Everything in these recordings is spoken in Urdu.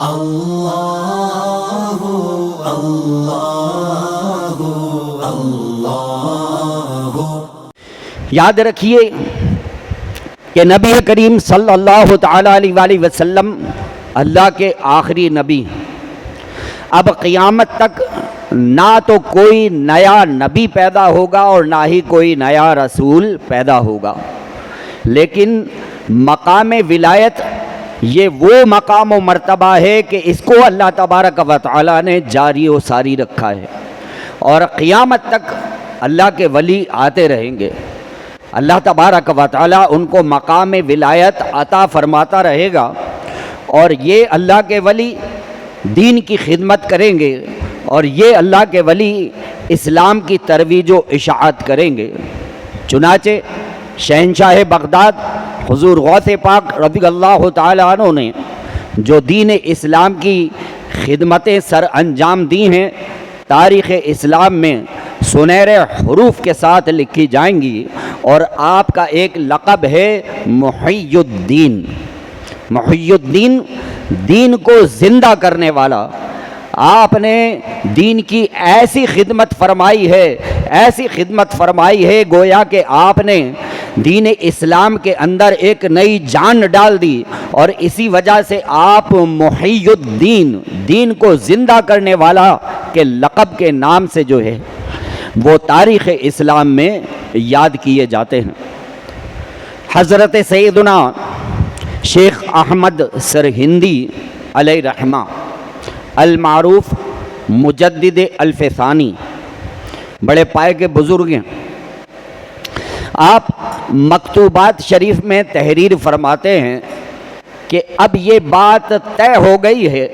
اللہ اللہ اللہ۔ یاد رکھیے کہ نبی کریم صلی اللہ تعالیٰ علیہ وآلہ وسلم اللہ کے آخری نبی۔ اب قیامت تک نہ تو کوئی نیا نبی پیدا ہوگا اور نہ ہی کوئی نیا رسول پیدا ہوگا، لیکن مقام ولایت یہ وہ مقام و مرتبہ ہے کہ اس کو اللہ تبارک و تعالیٰ نے جاری و ساری رکھا ہے، اور قیامت تک اللہ کے ولی آتے رہیں گے۔ اللہ تبارک و تعالیٰ ان کو مقام ولایت عطا فرماتا رہے گا، اور یہ اللہ کے ولی دین کی خدمت کریں گے، اور یہ اللہ کے ولی اسلام کی ترویج و اشاعت کریں گے۔ چنانچہ شہنشاہ بغداد حضور غوث پاک رضی اللہ تعالیٰ عنہ نے جو دین اسلام کی خدمتیں سر انجام دی ہیں، تاریخ اسلام میں سنہرے حروف کے ساتھ لکھی جائیں گی، اور آپ کا ایک لقب ہے محی الدین۔ محی الدین، دین کو زندہ کرنے والا۔ آپ نے دین کی ایسی خدمت فرمائی ہے، ایسی خدمت فرمائی ہے، گویا کہ آپ نے دین اسلام کے اندر ایک نئی جان ڈال دی، اور اسی وجہ سے آپ محی الدین، دین کو زندہ کرنے والا کے لقب کے نام سے جو ہے وہ تاریخ اسلام میں یاد کیے جاتے ہیں۔ حضرت سیدنا شیخ احمد سرہندی علیہ رحمہ المعروف مجدد الف ثانی، بڑے پائے کے بزرگ ہیں۔ آپ مکتوبات شریف میں تحریر فرماتے ہیں کہ اب یہ بات طے ہو گئی ہے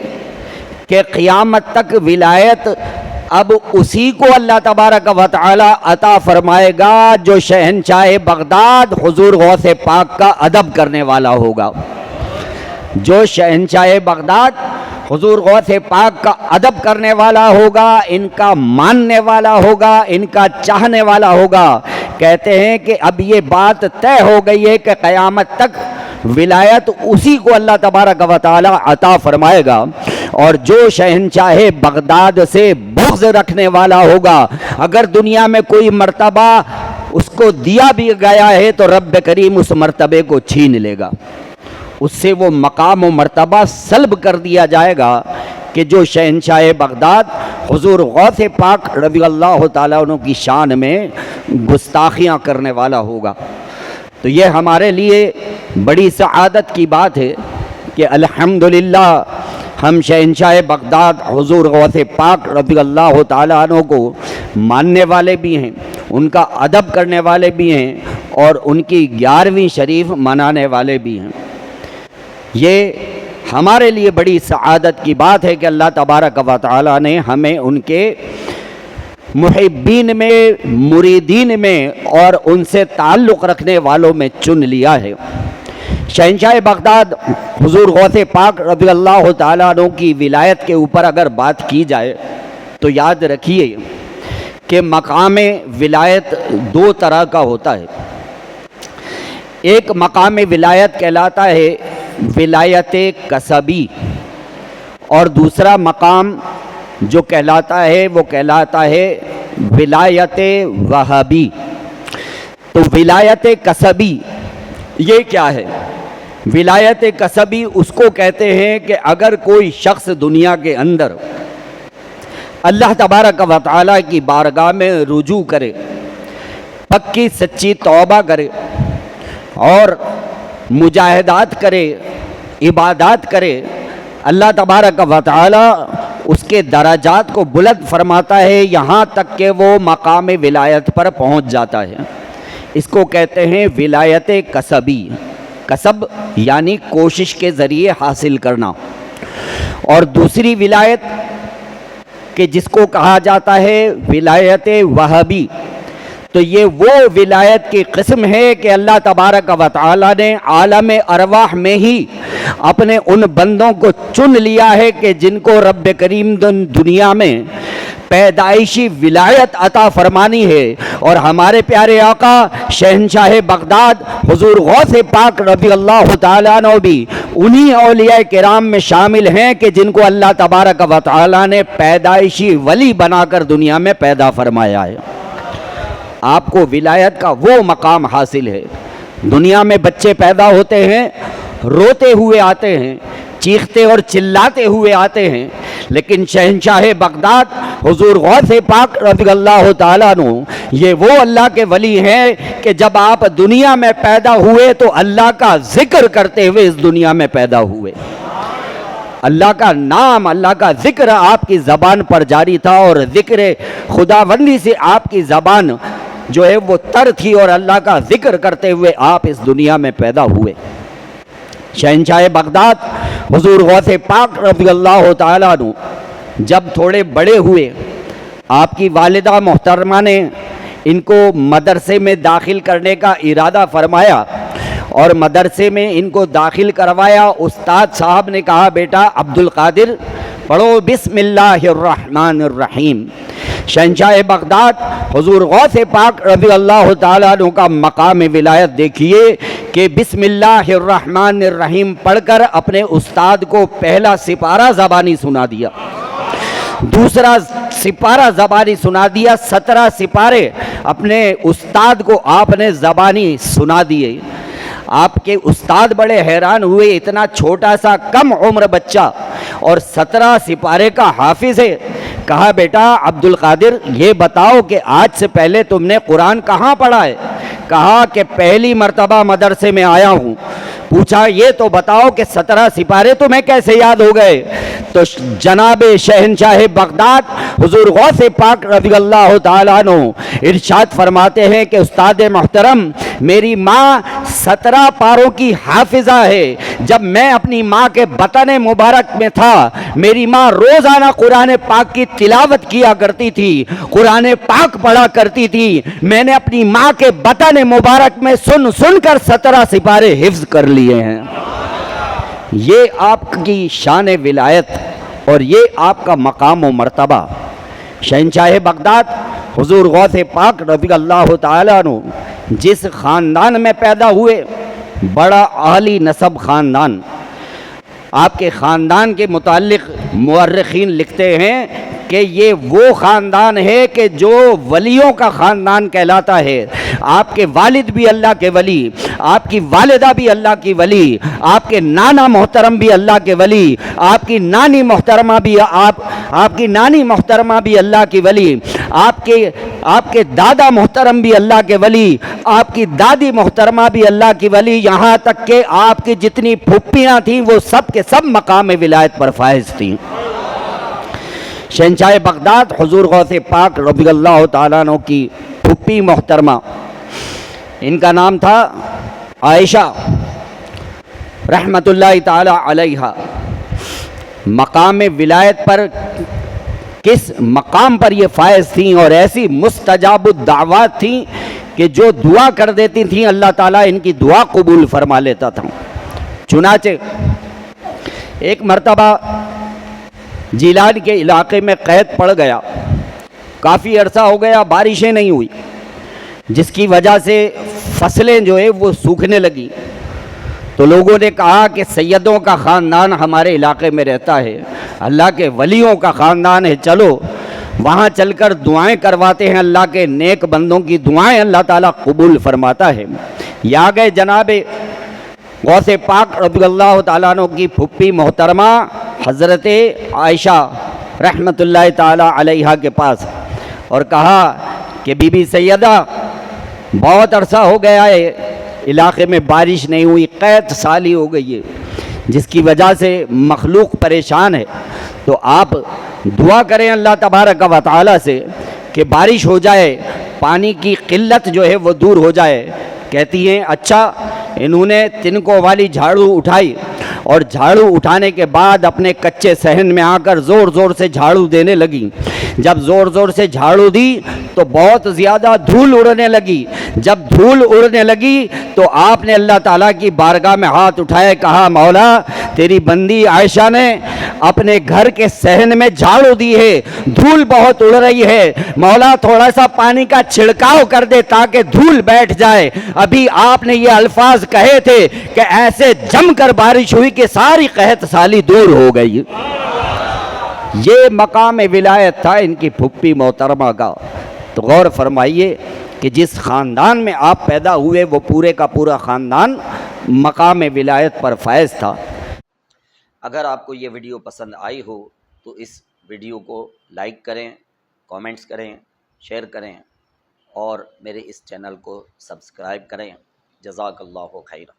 کہ قیامت تک ولایت اب اسی کو اللہ تبارک و تعالی عطا فرمائے گا جو شہنشاہ بغداد حضور غوث پاک کا ادب کرنے والا ہوگا۔ جو شہنشاہ بغداد حضور غوث پاک کا ادب کرنے والا ہوگا، ان کا ماننے والا ہوگا، ان کا چاہنے والا ہوگا۔ کہتے ہیں کہ اب یہ بات طے ہو گئی ہے کہ قیامت تک ولایت اسی کو اللہ تبارک و تعالی عطا فرمائے گا، اور جو شہنشاہ بغداد سے بغض رکھنے والا ہوگا، اگر دنیا میں کوئی مرتبہ اس کو دیا بھی گیا ہے تو رب کریم اس مرتبے کو چھین لے گا، اس سے وہ مقام و مرتبہ سلب کر دیا جائے گا کہ جو شہنشاہ بغداد حضور غوث پاک رضی اللہ تعالیٰ عنہ کی شان میں گستاخیاں کرنے والا ہوگا۔ تو یہ ہمارے لیے بڑی سعادت کی بات ہے کہ الحمدللہ ہم شہنشاہ بغداد حضور غوث پاک رضی اللہ تعالیٰ عنہ کو ماننے والے بھی ہیں، ان کا ادب کرنے والے بھی ہیں، اور ان کی 11ویں شریف منانے والے بھی ہیں۔ یہ ہمارے لیے بڑی سعادت کی بات ہے کہ اللہ تبارک و تعالیٰ نے ہمیں ان کے محبین میں، مریدین میں اور ان سے تعلق رکھنے والوں میں چن لیا ہے۔ شہنشاہ بغداد حضور غوث پاک رضی اللہ تعالیٰ عنہ کی ولایت کے اوپر اگر بات کی جائے تو یاد رکھیے کہ مقام ولایت دو طرح کا ہوتا ہے۔ ایک مقام ولایت کہلاتا ہے ولایت کسبی، اور دوسرا مقام جو کہلاتا ہے وہ کہلاتا ہے ولایت وہابی۔ تو ولایت کسبی یہ کیا ہے؟ ولایت کسبی اس کو کہتے ہیں کہ اگر کوئی شخص دنیا کے اندر اللہ تبارک و تعالیٰ کی بارگاہ میں رجوع کرے، پکی سچی توبہ کرے اور مجاہدات کرے، عبادات کرے، اللہ تبارک و تعالیٰ اس کے درجات کو بلند فرماتا ہے، یہاں تک کہ وہ مقام ولایت پر پہنچ جاتا ہے۔ اس کو کہتے ہیں ولایت کسبی۔ کسب یعنی کوشش کے ذریعے حاصل کرنا، اور دوسری ولایت کہ جس کو کہا جاتا ہے ولایت وہابی، تو یہ وہ ولایت کی قسم ہے کہ اللہ تبارک و تعالیٰ نے عالم ارواح میں ہی اپنے ان بندوں کو چن لیا ہے کہ جن کو رب کریم دنیا میں پیدائشی ولایت عطا فرمانی ہے، اور ہمارے پیارے آقا شہنشاہ بغداد حضور غوث پاک رضی اللہ تعالیٰ عنہ بھی انہی اولیاء کرام میں شامل ہیں کہ جن کو اللہ تبارک و تعالیٰ نے پیدائشی ولی بنا کر دنیا میں پیدا فرمایا ہے۔ آپ کو ولایت کا وہ مقام حاصل ہے۔ دنیا میں بچے پیدا ہوتے ہیں، روتے ہوئے آتے ہیں، چیختے اور چلاتے ہوئے آتے ہیں، لیکن شہنشاہ بغداد حضور غوث پاک رضی اللہ تعالیٰ عنہ یہ وہ اللہ کے ولی ہیں کہ جب آپ دنیا میں پیدا ہوئے تو اللہ کا ذکر کرتے ہوئے اس دنیا میں پیدا ہوئے۔ اللہ کا نام، اللہ کا ذکر آپ کی زبان پر جاری تھا، اور ذکر خداوندی سے آپ کی زبان جو ہے وہ تر تھی، اور اللہ کا ذکر کرتے ہوئے آپ اس دنیا میں پیدا ہوئے۔ شہنشاہ بغداد حضور غوث پاک رضی اللہ تعالیٰ عنہ جب تھوڑے بڑے ہوئے، آپ کی والدہ محترمہ نے ان کو مدرسے میں داخل کرنے کا ارادہ فرمایا، اور مدرسے میں ان کو داخل کروایا۔ استاد صاحب نے کہا بیٹا عبد القادر پڑھو بسم اللہ الرحمن الرحیم۔ شہنشاہ بغداد حضور غوث پاک رضی اللہ تعالیٰ عنہ کا مقام ولایت دیکھیے کہ بسم اللہ الرحمن الرحیم پڑھ کر اپنے استاد کو پہلا سپارہ زبانی سنا دیا، دوسرا سپارہ زبانی سنا دیا، 17 سپارے اپنے استاد کو آپ نے زبانی سنا دیے۔ آپ کے استاد بڑے حیران ہوئے، اتنا چھوٹا سا کم عمر بچہ اور 17 سپارے کا حافظ ہے۔ کہا بیٹا عبد القادر یہ بتاؤ کہ آج سے پہلے تم نے قرآن کہاں پڑھا ہے؟ کہا کہ پہلی مرتبہ مدرسے میں آیا ہوں۔ پوچھا یہ تو بتاؤ کہ 17 سپارے تمہیں کیسے یاد ہو گئے؟ تو جناب شہنشاہ بغداد حضور غوث پاک رضی اللہ تعالیٰ عنہ ارشاد فرماتے ہیں کہ استاد محترم میری ماں 17 پاروں کی حافظہ ہے۔ جب میں اپنی ماں کے بطن مبارک میں تھا میری ماں روزانہ قرآن پاک کی تلاوت کیا کرتی تھی، قرآن پاک پڑھا کرتی تھی۔ میں نے اپنی ماں کے بطن مبارک میں سن سن کر 17 سپارے حفظ کر لیے ہیں۔ یہ آپ کی شان ولایت اور یہ آپ کا مقام و مرتبہ۔ شہنشاہ بغداد حضور غوث پاک رضی اللہ تعالیٰ عنہ جس خاندان میں پیدا ہوئے، بڑا عالی نسب خاندان، آپ کے خاندان کے متعلق مورخین لکھتے ہیں کہ یہ وہ خاندان ہے کہ جو ولیوں کا خاندان کہلاتا ہے۔ آپ کے والد بھی اللہ کے ولی، آپ کی والدہ بھی اللہ کی ولی، آپ کے نانا محترم بھی اللہ کے ولی، آپ کی نانی محترمہ بھی آپ کی نانی محترمہ بھی اللہ کی ولی، آپ کے دادا محترم بھی اللہ کے ولی، آپ کی دادی محترمہ بھی اللہ کی ولی، یہاں تک کہ آپ کی جتنی پھپھیاں تھیں وہ سب کے سب مقام ولایت پر فائز تھیں۔ شہنشاہ بغداد حضور غوث پاک رضی اللہ تعالیٰ عنہ کی پھپھی محترمہ، ان کا نام تھا عائشہ رحمت اللہ تعالی علیہا۔ مقام ولایت پر کس مقام پر یہ فائز تھیں، اور ایسی مستجاب الدعوات تھیں کہ جو دعا کر دیتی تھیں اللہ تعالیٰ ان کی دعا قبول فرما لیتا تھا۔ چنانچہ ایک مرتبہ جیلان کے علاقے میں قحط پڑ گیا، کافی عرصہ ہو گیا بارشیں نہیں ہوئی، جس کی وجہ سے فصلیں جو ہے وہ سوکھنے لگی۔ تو لوگوں نے کہا کہ سیدوں کا خاندان ہمارے علاقے میں رہتا ہے، اللہ کے ولیوں کا خاندان ہے، چلو وہاں چل کر دعائیں کرواتے ہیں، اللہ کے نیک بندوں کی دعائیں اللہ تعالیٰ قبول فرماتا ہے۔ یا گئے جناب غوث پاک رضی اللہ تعالیٰ عنہ کی پھپھی محترمہ حضرت عائشہ رحمت اللہ تعالیٰ علیہا کے پاس، اور کہا کہ بی بی سیدہ بہت عرصہ ہو گیا ہے علاقے میں بارش نہیں ہوئی، قحط سالی ہو گئی ہے، جس کی وجہ سے مخلوق پریشان ہے، تو آپ دعا کریں اللہ تبارک و تعالیٰ سے کہ بارش ہو جائے، پانی کی قلت جو ہے وہ دور ہو جائے۔ کہتی ہیں اچھا۔ انہوں نے تنکوں والی جھاڑو اٹھائی، اور جھاڑو اٹھانے کے بعد اپنے کچے صحن میں آ کر زور زور سے جھاڑو دینے لگی۔ جب زور زور سے جھاڑو دی تو بہت زیادہ دھول اڑنے لگی. جب دھول اڑنے لگی تو آپ نے اللہ تعالیٰ کی بارگاہ میں ہاتھ اٹھائے, کہا مولا تیری بندی عائشہ نے اپنے گھر کے صحن میں جھاڑو دی ہے, دھول بہت اڑ رہی ہے, مولا تھوڑا سا پانی کا چھڑکاؤ کر دے تاکہ دھول بیٹھ جائے. ابھی آپ نے یہ الفاظ کہے تھے کہ ایسے جم کر بارش ہوئی کہ ساری قحط سالی دور ہو گئی. یہ مقام ولایت تھا ان کی پھپھی محترمہ کا. تو غور فرمائیے کہ جس خاندان میں آپ پیدا ہوئے وہ پورے کا پورا خاندان مقام ولایت پر فائز تھا. اگر آپ کو یہ ویڈیو پسند آئی ہو تو اس ویڈیو کو لائک کریں, کامنٹس کریں, شیئر کریں اور میرے اس چینل کو سبسکرائب کریں. جزاک اللہ خیرا.